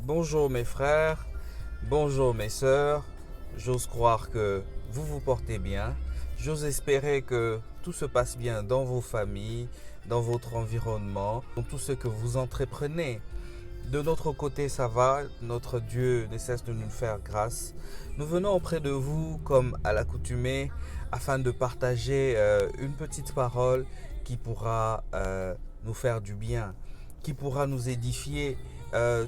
Bonjour mes frères, bonjour mes sœurs, j'ose croire que vous vous portez bien, j'ose espérer que tout se passe bien dans vos familles, dans votre environnement, dans tout ce que vous entreprenez. De notre côté ça va, notre Dieu ne cesse de nous faire grâce. Nous venons auprès de vous comme à l'accoutumée afin de partager une petite parole qui pourra nous faire du bien, qui pourra nous édifier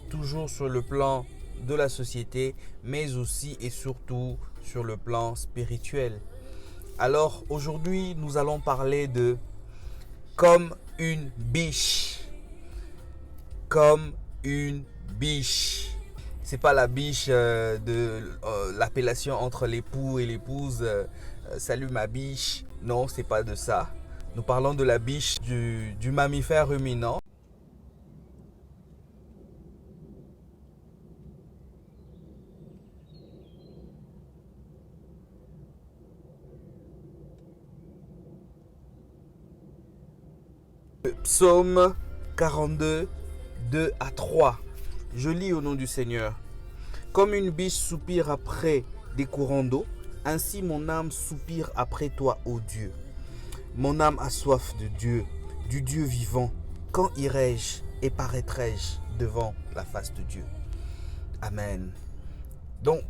toujours sur le plan de la société, mais aussi et surtout sur le plan spirituel. Alors aujourd'hui, nous allons parler de comme une biche. Comme une biche. C'est pas la biche de l'appellation entre l'époux et l'épouse. Salut ma biche. Non, c'est pas de ça. Nous parlons de la biche du mammifère ruminant. Psaume 42, 2 à 3. Je lis au nom du Seigneur. Comme une biche soupire après des courants d'eau, ainsi mon âme soupire après toi, ô Dieu. Mon âme a soif de Dieu, du Dieu vivant. Quand irai-je et paraîtrai-je devant la face de Dieu? Amen. Donc,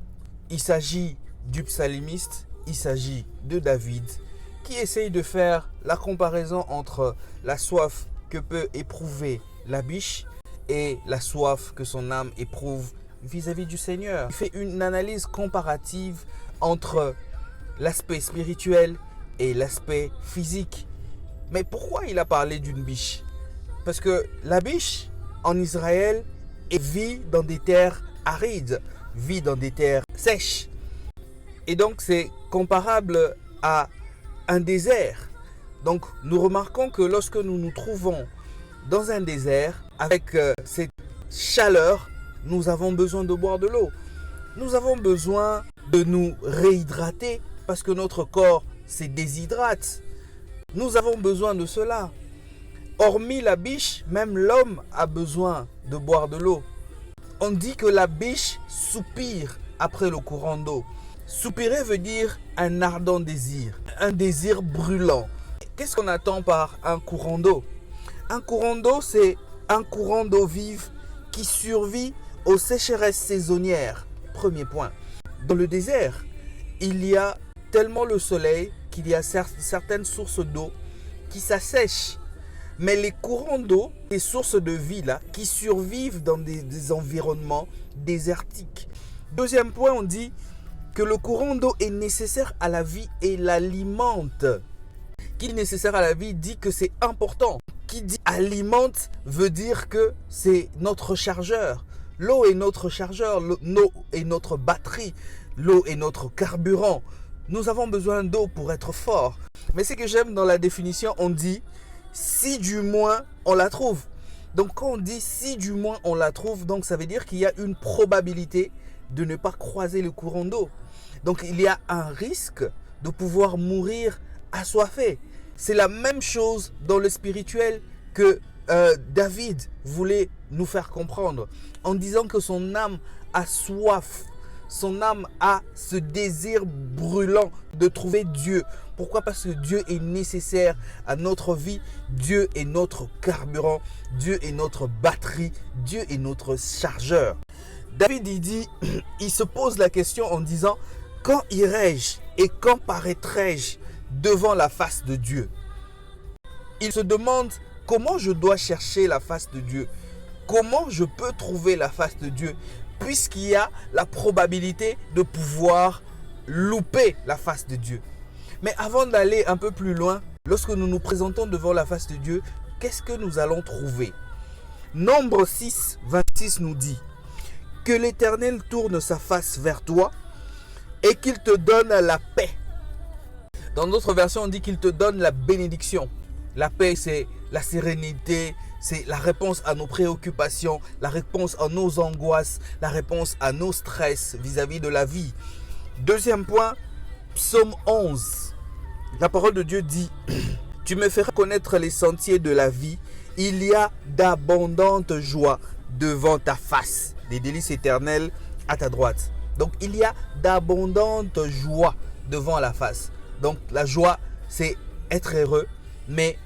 il s'agit du psalmiste, il s'agit de David, qui essaye de faire la comparaison entre la soif que peut éprouver la biche et la soif que son âme éprouve vis-à-vis du Seigneur. Il fait une analyse comparative entre l'aspect spirituel et l'aspect physique. Mais pourquoi il a parlé d'une biche? Parce que la biche, en Israël, vit dans des terres arides, vit dans des terres sèches. Et donc c'est comparable à un désert. Donc nous remarquons que lorsque nous nous trouvons dans un désert, avec cette chaleur, nous avons besoin de boire de l'eau. Nous avons besoin de nous réhydrater parce que notre corps se déshydrate. Nous avons besoin de cela. Hormis la biche, même l'homme a besoin de boire de l'eau. On dit que la biche soupire après le courant d'eau. Soupirer veut dire un ardent désir, un désir brûlant. Qu'est-ce qu'on attend par un courant d'eau? Un courant d'eau, c'est un courant d'eau vive qui survit aux sécheresses saisonnières. Premier point. Dans le désert, il y a tellement le soleil qu'il y a certaines sources d'eau qui s'assèchent. Mais les courants d'eau, les sources de vie là, qui survivent dans des environnements désertiques. Deuxième point, on dit que le courant d'eau est nécessaire à la vie et l'alimente. Qui est nécessaire à la vie dit que c'est important. Qui dit alimente veut dire que c'est notre chargeur. L'eau est notre chargeur, l'eau est notre batterie, l'eau est notre carburant. Nous avons besoin d'eau pour être fort. Mais ce que j'aime dans la définition, on dit si du moins on la trouve. Donc quand on dit si du moins on la trouve, donc ça veut dire qu'il y a une probabilité de ne pas croiser le courant d'eau. Donc il y a un risque de pouvoir mourir assoiffé. C'est la même chose dans le spirituel que David voulait nous faire comprendre en disant que son âme a soif. Son âme a ce désir brûlant de trouver Dieu. Pourquoi? Parce que Dieu est nécessaire à notre vie. Dieu est notre carburant. Dieu est notre batterie. Dieu est notre chargeur. David il se pose la question en disant quand irai-je et quand paraîtrai-je devant la face de Dieu? Il se demande comment je dois chercher la face de Dieu. Comment je peux trouver la face de Dieu puisqu'il y a la probabilité de pouvoir louper la face de Dieu. Mais avant d'aller un peu plus loin, lorsque nous nous présentons devant la face de Dieu, qu'est-ce que nous allons trouver? Nombre 6, 26 nous dit que l'Éternel tourne sa face vers toi et qu'il te donne la paix. Dans d'autres versions, on dit qu'il te donne la bénédiction. La paix, c'est la sérénité, c'est la réponse à nos préoccupations, la réponse à nos angoisses, la réponse à nos stress vis-à-vis de la vie. Deuxième point, Psaume 11. La parole de Dieu dit, « Tu me feras connaître les sentiers de la vie. Il y a d'abondantes joies devant ta face, des délices éternelles à ta droite. » Donc, il y a d'abondantes joies devant la face. Donc, la joie, c'est être heureux, mais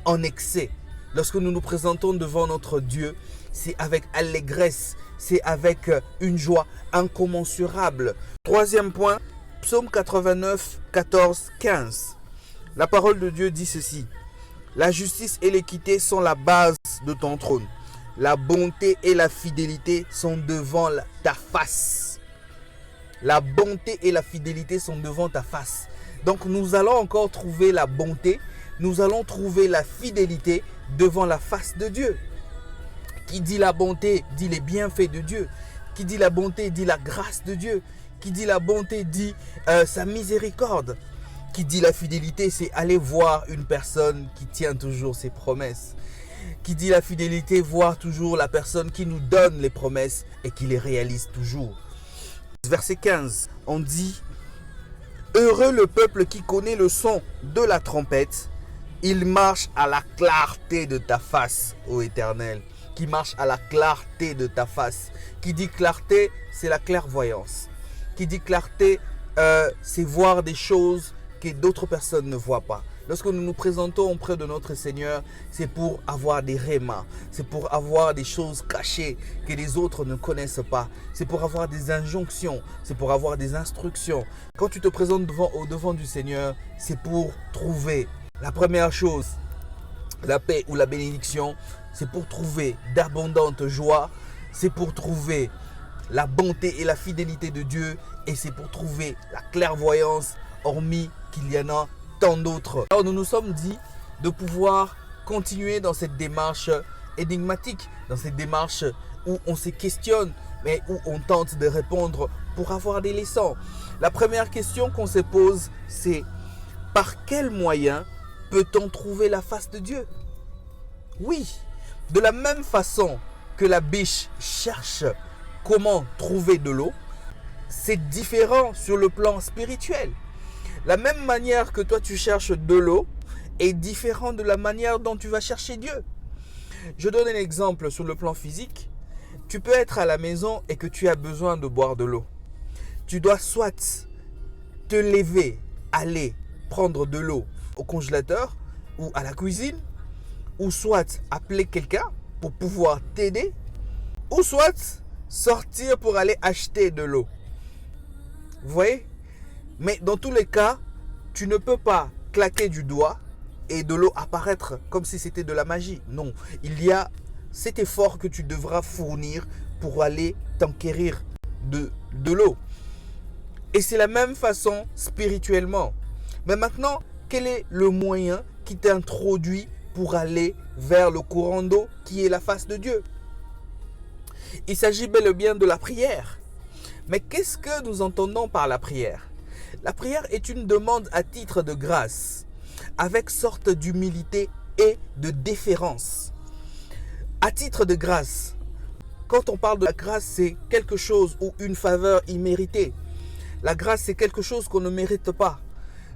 en excès. Lorsque nous nous présentons devant notre Dieu, c'est avec allégresse, c'est avec une joie incommensurable. Troisième point, Psaume 89, 14, 15. La parole de Dieu dit ceci. La justice et l'équité sont la base de ton trône. La bonté et la fidélité sont devant ta face. La bonté et la fidélité sont devant ta face. Donc nous allons encore trouver la bonté, nous allons trouver la fidélité devant la face de Dieu. Qui dit la bonté dit les bienfaits de Dieu. Qui dit la bonté dit la grâce de Dieu. Qui dit la bonté dit sa miséricorde. Qui dit la fidélité, c'est aller voir une personne qui tient toujours ses promesses. Qui dit la fidélité, voir toujours la personne qui nous donne les promesses et qui les réalise toujours. Verset 15, on dit « Heureux le peuple qui connaît le son de la trompette, il marche à la clarté de ta face, ô Éternel. » Qui marche à la clarté de ta face. Qui dit clarté, c'est la clairvoyance. Qui dit clarté, c'est voir des choses que d'autres personnes ne voient pas. Lorsque nous nous présentons auprès de notre Seigneur, c'est pour avoir des rémas, c'est pour avoir des choses cachées que les autres ne connaissent pas, c'est pour avoir des injonctions, c'est pour avoir des instructions. Quand tu te présentes au devant du Seigneur, c'est pour trouver la première chose, la paix ou la bénédiction, c'est pour trouver d'abondantes joies, c'est pour trouver la bonté et la fidélité de Dieu et c'est pour trouver la clairvoyance, hormis qu'il y en a tant d'autres. Alors nous nous sommes dit de pouvoir continuer dans cette démarche énigmatique, dans cette démarche où on se questionne, mais où on tente de répondre pour avoir des leçons. La première question qu'on se pose, c'est par quel moyen peut-on trouver la face de Dieu? Oui, de la même façon que la biche cherche comment trouver de l'eau, c'est différent sur le plan spirituel. La même manière que toi tu cherches de l'eau est différente de la manière dont tu vas chercher Dieu. Je donne un exemple sur le plan physique. Tu peux être à la maison et que tu as besoin de boire de l'eau. Tu dois soit te lever, aller prendre de l'eau au congélateur ou à la cuisine, ou soit appeler quelqu'un pour pouvoir t'aider, ou soit sortir pour aller acheter de l'eau. Vous voyez? Mais dans tous les cas, tu ne peux pas claquer du doigt et de l'eau apparaître comme si c'était de la magie. Non, il y a cet effort que tu devras fournir pour aller t'enquérir de l'eau. Et c'est la même façon spirituellement. Mais maintenant, quel est le moyen qui t'introduit pour aller vers le courant d'eau qui est la face de Dieu? Il s'agit bel et bien de la prière. Mais qu'est-ce que nous entendons par la prière? La prière est une demande à titre de grâce, avec sorte d'humilité et de déférence. À titre de grâce, quand on parle de la grâce, c'est quelque chose ou une faveur imméritée. La grâce, c'est quelque chose qu'on ne mérite pas.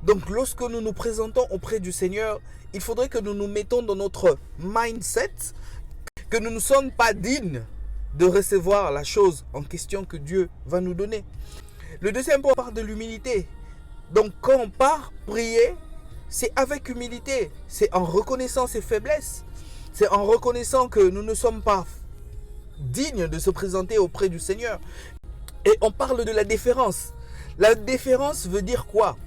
Donc, lorsque nous nous présentons auprès du Seigneur, il faudrait que nous nous mettons dans notre mindset que nous ne sommes pas dignes de recevoir la chose en question que Dieu va nous donner. Le deuxième point parle de l'humilité. Donc quand on part prier, c'est avec humilité. C'est en reconnaissant ses faiblesses. C'est en reconnaissant que nous ne sommes pas dignes de se présenter auprès du Seigneur. Et on parle de la déférence. La déférence veut dire quoi?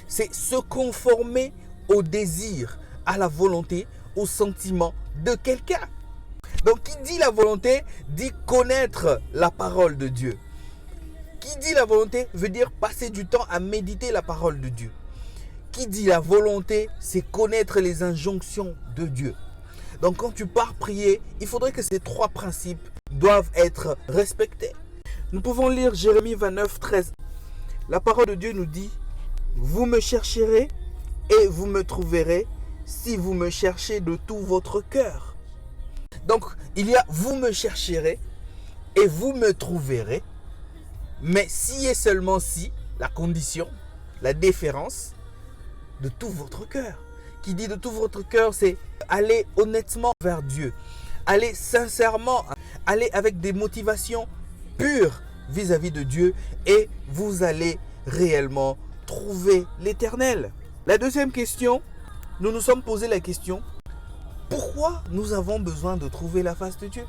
C'est se conformer au désir, à la volonté, au sentiment de quelqu'un. Donc qui dit la volonté dit connaître la parole de Dieu. Qui dit la volonté veut dire passer du temps à méditer la parole de Dieu. Qui dit la volonté, c'est connaître les injonctions de Dieu. Donc quand tu pars prier, il faudrait que ces trois principes doivent être respectés. Nous pouvons lire Jérémie 29, 13. La parole de Dieu nous dit « Vous me chercherez et vous me trouverez si vous me cherchez de tout votre cœur. » Donc, il y a vous me chercherez et vous me trouverez. Mais si et seulement si, la condition, la déférence, de tout votre cœur. Qui dit de tout votre cœur, c'est aller honnêtement vers Dieu. Aller sincèrement, aller avec des motivations pures vis-à-vis de Dieu et vous allez réellement trouver l'Éternel. La deuxième question, nous nous sommes posé la question, pourquoi nous avons besoin de trouver la face de Dieu?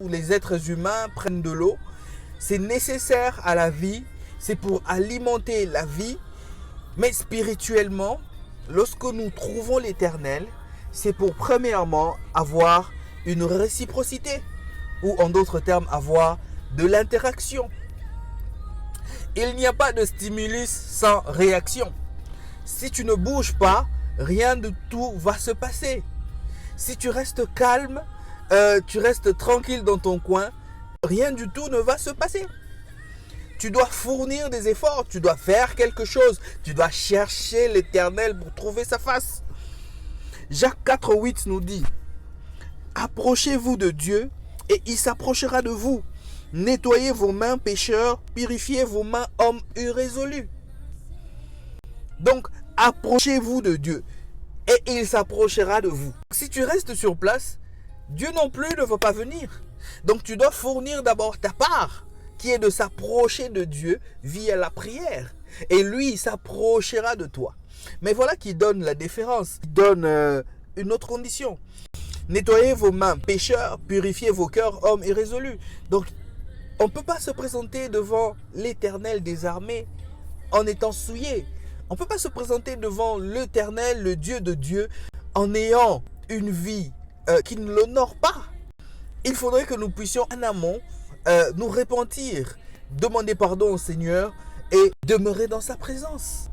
Les êtres humains prennent de l'eau, c'est nécessaire à la vie, c'est pour alimenter la vie, mais spirituellement, lorsque nous trouvons l'Éternel, c'est pour premièrement avoir une réciprocité, ou en d'autres termes, avoir de l'interaction. Il n'y a pas de stimulus sans réaction. Si tu ne bouges pas, rien de tout va se passer. Si tu restes calme, tu restes tranquille dans ton coin, rien du tout ne va se passer. Tu dois fournir des efforts, tu dois faire quelque chose, tu dois chercher l'Éternel pour trouver sa face. Jacques 4,8 nous dit, approchez-vous de Dieu et il s'approchera de vous. Nettoyez vos mains pécheurs, purifiez vos mains hommes irrésolus. Donc, approchez-vous de Dieu et il s'approchera de vous. Si tu restes sur place, Dieu non plus ne va pas venir. Donc, tu dois fournir d'abord ta part, qui est de s'approcher de Dieu via la prière. Et lui, il s'approchera de toi. Mais voilà qui donne la différence. Il donne une autre condition. Nettoyez vos mains, pécheurs, purifiez vos cœurs, hommes irrésolus. Donc, on ne peut pas se présenter devant l'Éternel des armées en étant souillé. On ne peut pas se présenter devant l'Éternel, le Dieu de Dieu, en ayant une vie qui ne l'honore pas. Il faudrait que nous puissions en amont nous repentir, demander pardon au Seigneur et demeurer dans sa présence.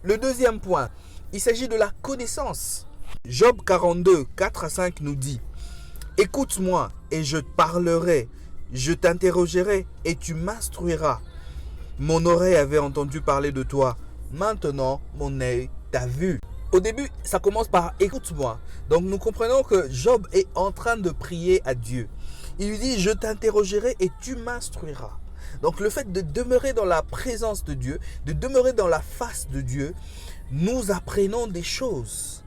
Le deuxième point, il s'agit de la connaissance. Job 42, 4 à 5 nous dit, « Écoute-moi et je parlerai, je t'interrogerai et tu m'instruiras. Mon oreille avait entendu parler de toi, maintenant mon œil t'a vu. » Au début, ça commence par « écoute-moi ». Donc nous comprenons que Job est en train de prier à Dieu. Il lui dit « je t'interrogerai et tu m'instruiras ». Donc le fait de demeurer dans la présence de Dieu, de demeurer dans la face de Dieu, nous apprenons des choses.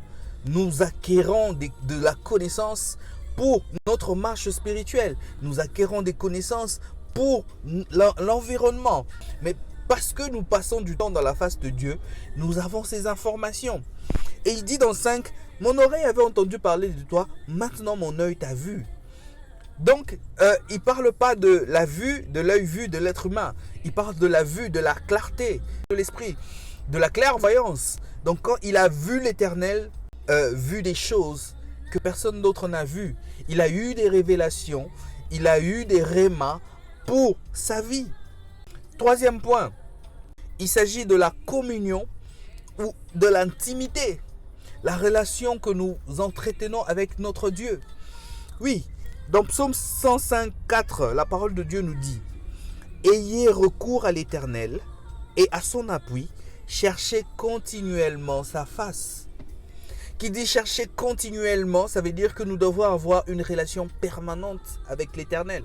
Nous acquérons de la connaissance pour notre marche spirituelle. Nous acquérons des connaissances pour l'environnement. Mais parce que nous passons du temps dans la face de Dieu, nous avons ces informations. Et il dit dans 5, « Mon oreille avait entendu parler de toi, maintenant mon œil t'a vu. » Donc, il ne parle pas de la vue, de l'œil vu de l'être humain. Il parle de la vue, de la clarté de l'esprit, de la clairvoyance. Donc, quand il a vu l'Éternel, vu des choses que personne d'autre n'a vues, il a eu des révélations, il a eu des rémas pour sa vie. Troisième point, il s'agit de la communion ou de l'intimité, la relation que nous entretenons avec notre Dieu. Oui, dans Psaume 105, 4, la parole de Dieu nous dit « Ayez recours à l'Éternel et à son appui, cherchez continuellement sa face. » Qui dit chercher continuellement, ça veut dire que nous devons avoir une relation permanente avec l'Éternel.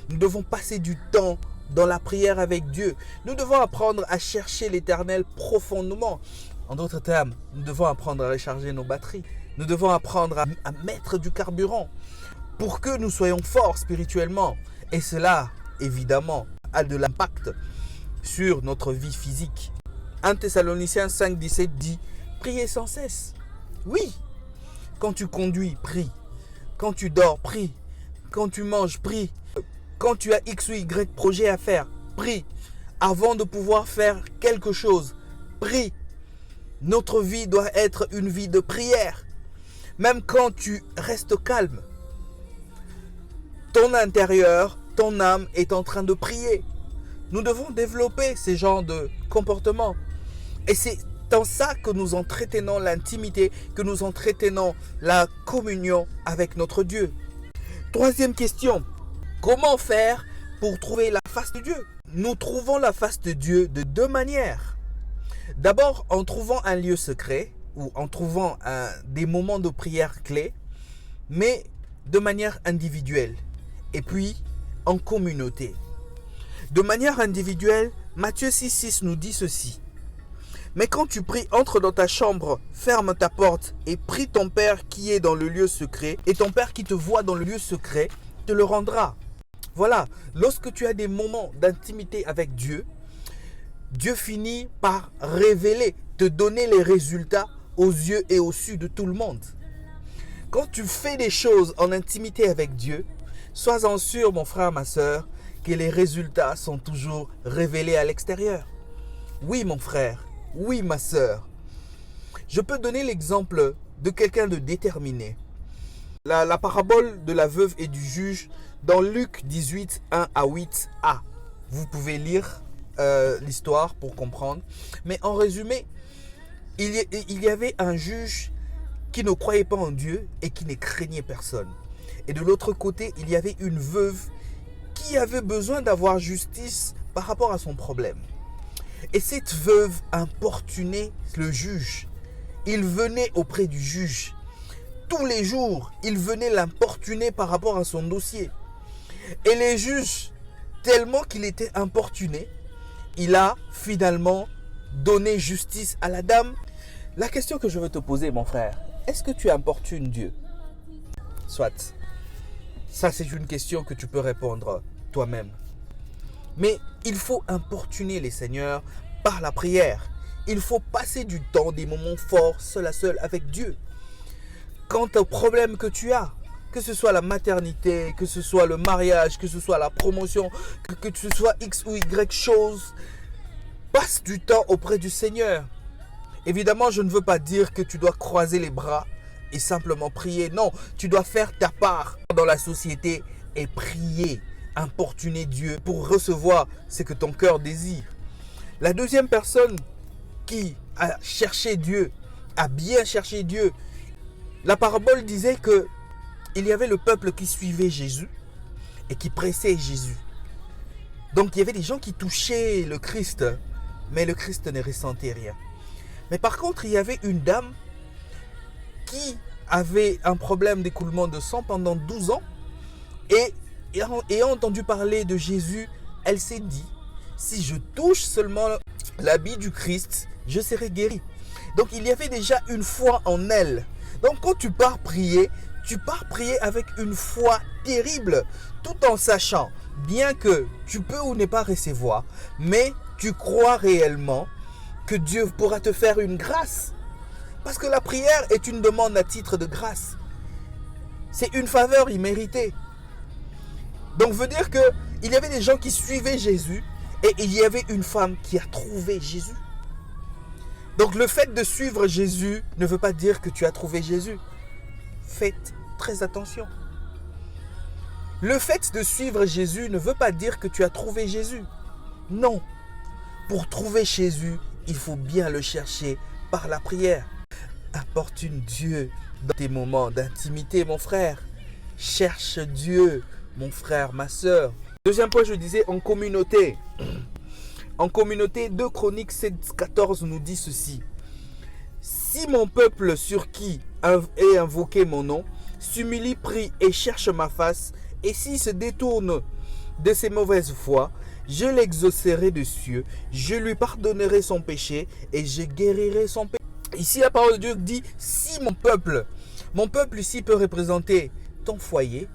Nous devons passer du temps dans la prière avec Dieu. Nous devons apprendre à chercher l'Éternel profondément. En d'autres termes, nous devons apprendre à recharger nos batteries. Nous devons apprendre à mettre du carburant pour que nous soyons forts spirituellement. Et cela, évidemment, a de l'impact sur notre vie physique. 1 Thessaloniciens 5, 17 dit « Priez sans cesse ». Oui, quand tu conduis, prie. Quand tu dors, prie. Quand tu manges, prie. Quand tu as X ou Y projet à faire, prie. Avant de pouvoir faire quelque chose, prie. Notre vie doit être une vie de prière. Même quand tu restes calme, ton intérieur, ton âme est en train de prier. Nous devons développer ces genres de comportements. Et c'est dans ça que nous entretenons l'intimité, que nous entretenons la communion avec notre Dieu. Troisième question, comment faire pour trouver la face de Dieu? Nous trouvons la face de Dieu de deux manières. D'abord, en trouvant un lieu secret ou en trouvant des moments de prière clés, mais de manière individuelle et puis en communauté. De manière individuelle, Matthieu 6,6 nous dit ceci. Mais quand tu pries, entre dans ta chambre, ferme ta porte et prie ton Père qui est dans le lieu secret, et ton Père qui te voit dans le lieu secret te le rendra. Voilà, lorsque tu as des moments d'intimité avec Dieu, Dieu finit par révéler, te donner les résultats aux yeux et au su de tout le monde. Quand tu fais des choses en intimité avec Dieu, sois-en sûr, mon frère, ma soeur, que les résultats sont toujours révélés à l'extérieur. Oui, mon frère, oui, ma soeur. Je peux donner l'exemple de quelqu'un de déterminé. La parabole de la veuve et du juge dans Luc 18, 1 à 8a. Vous pouvez lire l'histoire pour comprendre. Mais en résumé, il y avait un juge qui ne croyait pas en Dieu et qui ne craignait personne. Et de l'autre côté, il y avait une veuve qui avait besoin d'avoir justice par rapport à son problème. Et cette veuve importunait le juge. Il venait auprès du juge. Tous les jours, il venait l'importuner par rapport à son dossier. Et les juges, tellement qu'il était importuné, il a finalement donné justice à la dame. La question que je veux te poser, mon frère, est-ce que tu importunes Dieu? Soit. Ça, c'est une question que tu peux répondre toi-même. Mais il faut importuner les seigneurs par la prière. Il faut passer du temps, des moments forts, seul à seul avec Dieu. Quant au problème que tu as, que ce soit la maternité, que ce soit le mariage, que ce soit la promotion, que ce soit X ou Y chose, passe du temps auprès du Seigneur. Évidemment, je ne veux pas dire que tu dois croiser les bras et simplement prier. Non, tu dois faire ta part dans la société et prier, importuner Dieu pour recevoir ce que ton cœur désire. La deuxième personne qui a cherché Dieu, a bien cherché Dieu, la parabole disait que il y avait le peuple qui suivait Jésus et qui pressait Jésus. Donc il y avait des gens qui touchaient le Christ, mais le Christ ne ressentait rien. Mais par contre, il y avait une dame qui avait un problème d'écoulement de sang pendant 12 ans et ayant entendu parler de Jésus, elle s'est dit, si je touche seulement l'habit du Christ, je serai guérie. Donc il y avait déjà une foi en elle. Donc quand tu pars prier avec une foi terrible, tout en sachant, bien que tu peux ou ne pas recevoir, mais tu crois réellement que Dieu pourra te faire une grâce. Parce que la prière est une demande à titre de grâce. C'est une faveur imméritée. Donc veut dire qu'il y avait des gens qui suivaient Jésus et il y avait une femme qui a trouvé Jésus. Donc le fait de suivre Jésus ne veut pas dire que tu as trouvé Jésus. Faites très attention. Le fait de suivre Jésus ne veut pas dire que tu as trouvé Jésus. Non. Pour trouver Jésus, il faut bien le chercher par la prière. Importune Dieu dans tes moments d'intimité, mon frère. Cherche Dieu, mon frère, ma soeur. Deuxième point, je disais en communauté. En communauté, 2 Chroniques 7,14 nous dit ceci. Si mon peuple sur qui est invoqué mon nom s'humilie, prie et cherche ma face, et s'il se détourne de ses mauvaises voies, je l'exaucerai des cieux, je lui pardonnerai son péché et je guérirai son péché. Ici, la parole de Dieu dit, si mon peuple ici peut représenter ton foyer,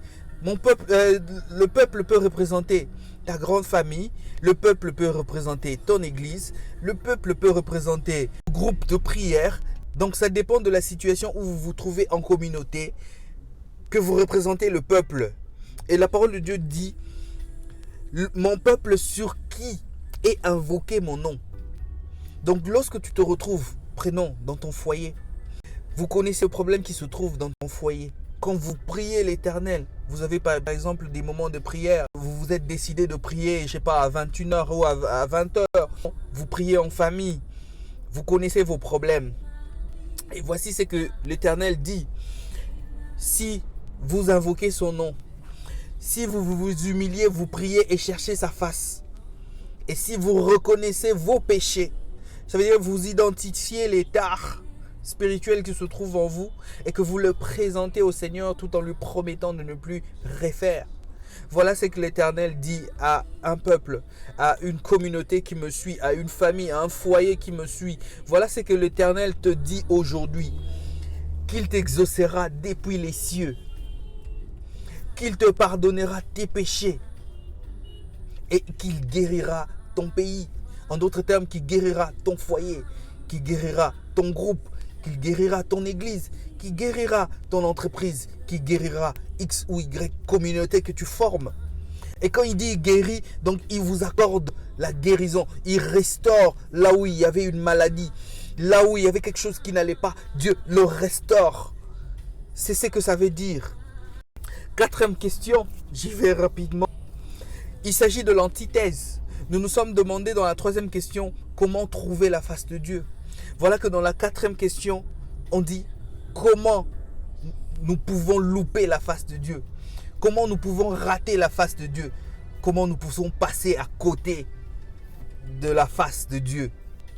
le peuple peut représenter ta grande famille, le peuple peut représenter ton église, le peuple peut représenter un groupe de prière. Donc ça dépend de la situation où vous vous trouvez en communauté, que vous représentez le peuple. Et la parole de Dieu dit, mon peuple sur qui est invoqué mon nom. Donc lorsque tu te retrouves, prenons, dans ton foyer, vous connaissez le problème qui se trouve dans ton foyer. Quand vous priez l'Éternel, vous avez par exemple des moments de prière, vous vous êtes décidé de prier, je ne sais pas, à 21h ou à 20h. Vous priez en famille, vous connaissez vos problèmes. Et voici ce que l'Éternel dit. Si vous invoquez son nom, si vous vous humiliez, vous priez et cherchez sa face, et si vous reconnaissez vos péchés, ça veut dire que vous identifiez les tares, spirituel qui se trouve en vous et que vous le présentez au Seigneur tout en lui promettant de ne plus refaire. Voilà ce que l'Éternel dit à un peuple, à une communauté qui me suit, à une famille, à un foyer qui me suit. Voilà ce que l'Éternel te dit aujourd'hui. Qu'il t'exaucera depuis les cieux. Qu'il te pardonnera tes péchés. Et qu'il guérira ton pays. En d'autres termes, qu'il guérira ton foyer, qu'il guérira ton groupe, qu'il guérira ton église, qu'il guérira ton entreprise, qu'il guérira X ou Y communauté que tu formes. Et quand il dit guérit, donc il vous accorde la guérison. Il restaure là où il y avait une maladie, là où il y avait quelque chose qui n'allait pas. Dieu le restaure. C'est ce que ça veut dire. Quatrième question, j'y vais rapidement. Il s'agit de l'antithèse. Nous nous sommes demandé dans la troisième question comment trouver la face de Dieu. Voilà que dans la quatrième question, on dit comment nous pouvons louper la face de Dieu. Comment nous pouvons rater la face de Dieu. Comment nous pouvons passer à côté de la face de Dieu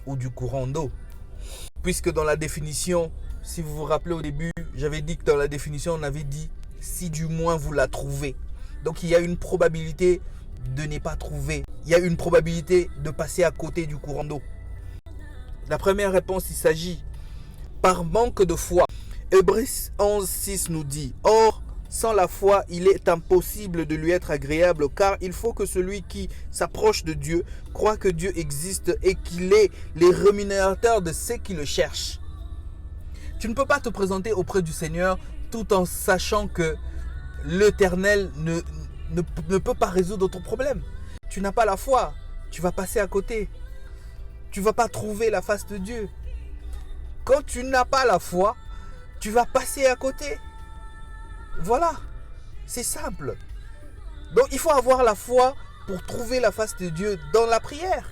ou du courant d'eau. Puisque dans la définition, si vous vous rappelez au début, j'avais dit que dans la définition, on avait dit si du moins vous la trouvez. Donc il y a une probabilité de ne pas trouver. Il y a une probabilité de passer à côté du courant d'eau. La première réponse, il s'agit par manque de foi. Hébreux 11:6 nous dit « Or, sans la foi, il est impossible de lui être agréable, car il faut que celui qui s'approche de Dieu croit que Dieu existe et qu'il est les rémunérateurs de ceux qui le cherchent. » Tu ne peux pas te présenter auprès du Seigneur tout en sachant que l'Éternel ne peut pas résoudre ton problème. Tu n'as pas la foi, tu vas passer à côté. Tu ne vas pas trouver la face de Dieu. Quand tu n'as pas la foi, tu vas passer à côté. Voilà, c'est simple. Donc il faut avoir la foi pour trouver la face de Dieu dans la prière.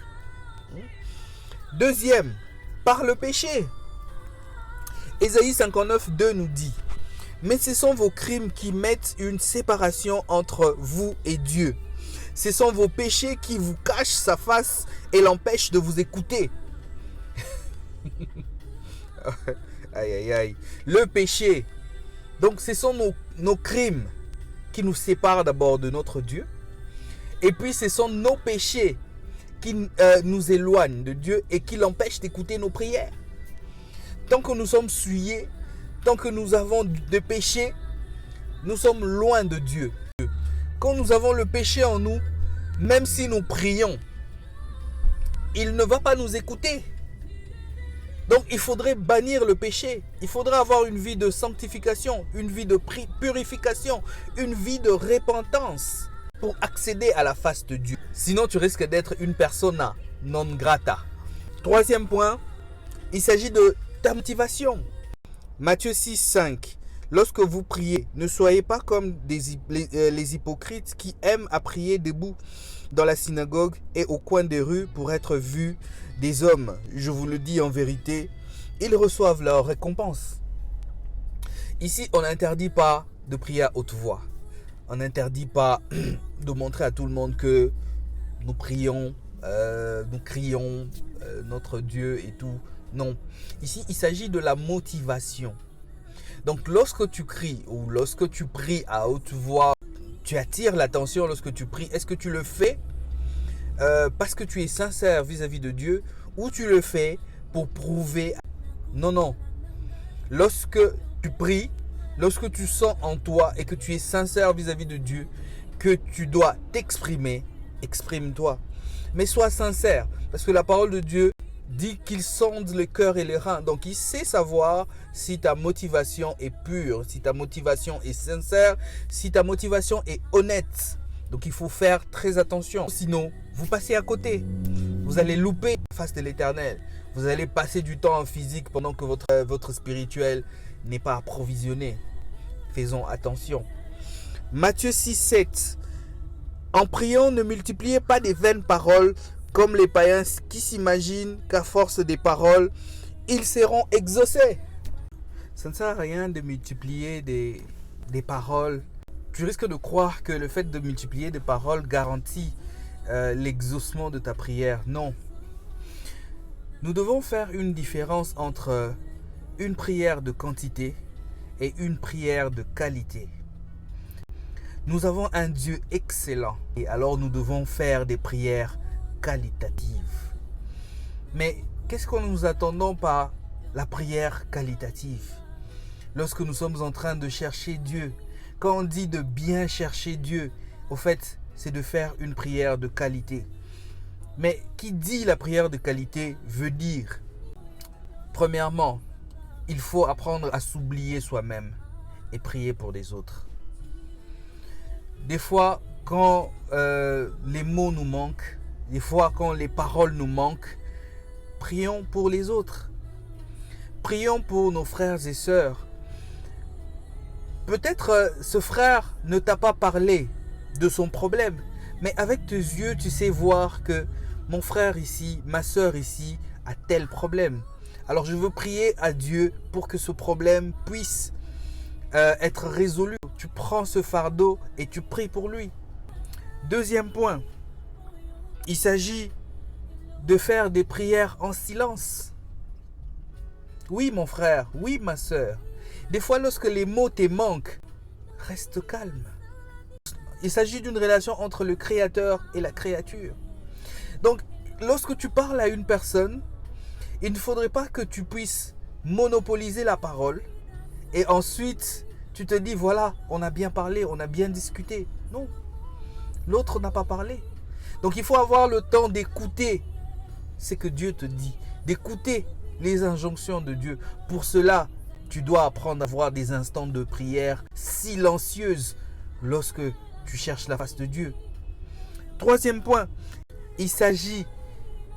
Deuxième, par le péché. Ésaïe 59:2 nous dit « Mais ce sont vos crimes qui mettent une séparation entre vous et Dieu. Ce sont vos péchés qui vous cachent sa face et l'empêchent de vous écouter. » Aïe, aïe, aïe. Le péché. Donc ce sont nos crimes qui nous séparent d'abord de notre Dieu. Et puis ce sont nos péchés qui nous éloignent de Dieu et qui l'empêchent d'écouter nos prières. Tant que nous sommes souillés, tant que nous avons des péchés, nous sommes loin de Dieu. Quand nous avons le péché en nous, même si nous prions, il ne va pas nous écouter. Donc il faudrait bannir le péché. Il faudrait avoir une vie de sanctification, une vie de purification, une vie de repentance pour accéder à la face de Dieu. Sinon tu risques d'être une persona non grata. Troisième point, il s'agit de ta motivation. Matthieu 6:5. Lorsque vous priez, ne soyez pas comme les hypocrites qui aiment à prier debout dans la synagogue et au coin des rues pour être vus des hommes. Je vous le dis en vérité, ils reçoivent leur récompense. Ici, on n'interdit pas de prier à haute voix. On n'interdit pas de montrer à tout le monde que nous prions, nous crions notre Dieu et tout. Non. Ici, il s'agit de la motivation. Donc, lorsque tu cries ou lorsque tu pries à haute voix, tu attires l'attention lorsque tu pries. Est-ce que tu le fais parce que tu es sincère vis-à-vis de Dieu ou tu le fais pour prouver? Non, non. Lorsque tu pries, lorsque tu sens en toi et que tu es sincère vis-à-vis de Dieu, que tu dois t'exprimer, exprime-toi. Mais sois sincère, parce que la parole de Dieu dit qu'il sonde le cœur et les reins. Donc il sait savoir si ta motivation est pure, si ta motivation est sincère, si ta motivation est honnête. Donc il faut faire très attention. Sinon, vous passez à côté. Vous allez louper la face de l'Éternel. Vous allez passer du temps en physique pendant que votre spirituel n'est pas approvisionné. Faisons attention. Matthieu 6:7. En priant, ne multipliez pas des vaines paroles comme les païens qui s'imaginent qu'à force des paroles, ils seront exaucés. Ça ne sert à rien de multiplier des paroles. Tu risques de croire que le fait de multiplier des paroles garantit l'exaucement de ta prière. Non. Nous devons faire une différence entre une prière de quantité et une prière de qualité. Nous avons un Dieu excellent et alors nous devons faire des prières qualitatives. Mais qu'est-ce que nous attendons par la prière qualitative? Lorsque nous sommes en train de chercher Dieu, quand on dit de bien chercher Dieu, au fait, c'est de faire une prière de qualité. Mais qui dit la prière de qualité veut dire, premièrement, il faut apprendre à s'oublier soi-même et prier pour les autres. Des fois, quand les mots nous manquent, des fois quand les paroles nous manquent, prions pour les autres. Prions pour nos frères et sœurs. Peut-être ce frère ne t'a pas parlé de son problème, mais avec tes yeux, tu sais voir que mon frère ici, ma sœur ici, a tel problème. Alors je veux prier à Dieu pour que ce problème puisse être résolu. Tu prends ce fardeau et tu pries pour lui. Deuxième point, il s'agit de faire des prières en silence. Oui mon frère, oui ma sœur. Des fois lorsque les mots te manquent, reste calme. Il s'agit d'une relation entre le Créateur et la créature. Donc lorsque tu parles à une personne, il ne faudrait pas que tu puisses monopoliser la parole et ensuite tu te dis voilà, on a bien parlé, on a bien discuté. Non, l'autre n'a pas parlé. Donc il faut avoir le temps d'écouter ce que Dieu te dit, d'écouter les injonctions de Dieu. Pour cela, tu dois apprendre à avoir des instants de prière silencieuses lorsque tu cherches la face de Dieu. Troisième point, il s'agit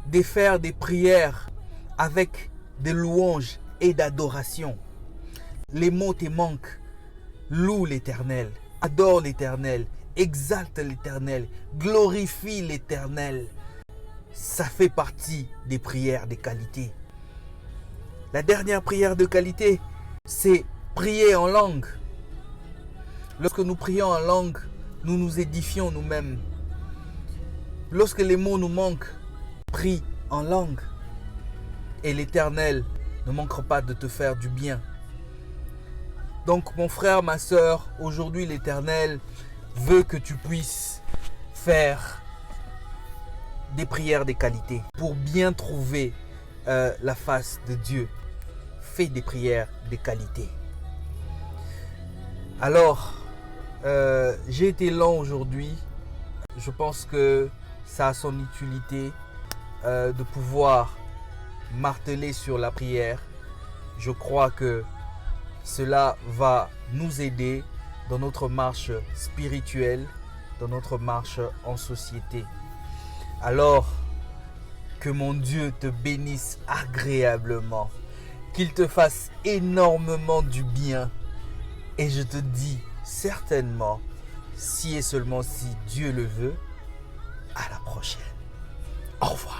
de faire des prières avec des louanges et d'adoration. Les mots te manquent. Loue l'Éternel, adore l'Éternel, exalte l'Éternel, glorifie l'Éternel. Ça fait partie des prières de qualité. La dernière prière de qualité, c'est prier en langue. Lorsque nous prions en langue, nous nous édifions nous-mêmes. Lorsque les mots nous manquent, prie en langue. Et l'Éternel ne manquera pas de te faire du bien. Donc mon frère, ma sœur, aujourd'hui l'Éternel veut que tu puisses faire des prières de qualité pour bien trouver la face de Dieu. Fais des prières de qualité. Alors, j'ai été lent aujourd'hui. Je pense que ça a son utilité de pouvoir marteler sur la prière. Je crois que cela va nous aider dans notre marche spirituelle, dans notre marche en société. Alors, que mon Dieu te bénisse agréablement, qu'il te fasse énormément du bien. Et je te dis certainement, si et seulement si Dieu le veut, à la prochaine. Au revoir.